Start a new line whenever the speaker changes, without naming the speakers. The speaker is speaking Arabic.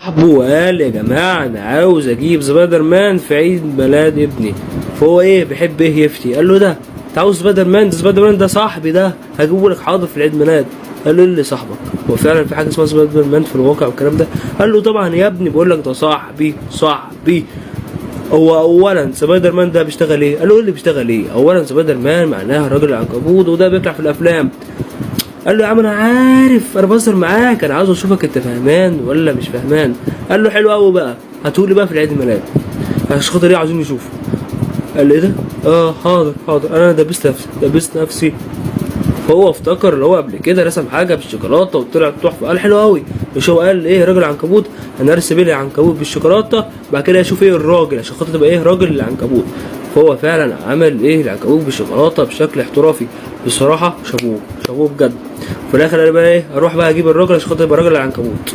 صاحبه وقال يا جماعه انا عاوز اجيب سبايدر مان في عيد ميلاد ابني. فهو ايه بيحب ايه يفتي، قال له ده انت عاوز سبايدر مان؟ ده سبايدر مان ده صاحبي، ده هجيبه لك حاضر في العيد ميلاد. قال له اللي صاحبك هو فعلا في حاجه اسمها سبايدر مان في الواقع والكلام ده؟ قال له طبعا يا ابني، بقول لك ده صاحبي. هو اولا سبايدر مان ده بيشتغل ايه؟ قال له اللي بيشتغل ايه؟ اولا سبايدر مان معناها راجل العنكبوت وده بيطلع في الافلام. قال له يا عم انا عارف، انا بهزر معاك، انا عاوز اشوفك انت فهمان ولا مش فهمان. قال له حلو قوي بقى، هاتولي بقى في العيد الميلاد عشان خاطر ايه عاوزين نشوفه. قال له ايه ده؟ حاضر انا دبست نفسي. فهو افتكر اللي هو قبل كده رسم حاجه بالشوكولاته وطلعت تحفه. قال حلو قوي، مش هو قال ايه راجل عنكبوت؟ انا ارسم لي عنكبوت بالشوكولاته بعد كده اشوف ايه الراجل عشان خاطر تبقى ايه راجل العنكبوت. فهو فعلا عمل ايه العنكبوت بالشوكولاته بشكل احترافي بصراحه. شابوه بجد. في الاخر قال بقى ايه، اروح بقى اجيب الراجل عشان خاطر يبقى راجل العنكبوت.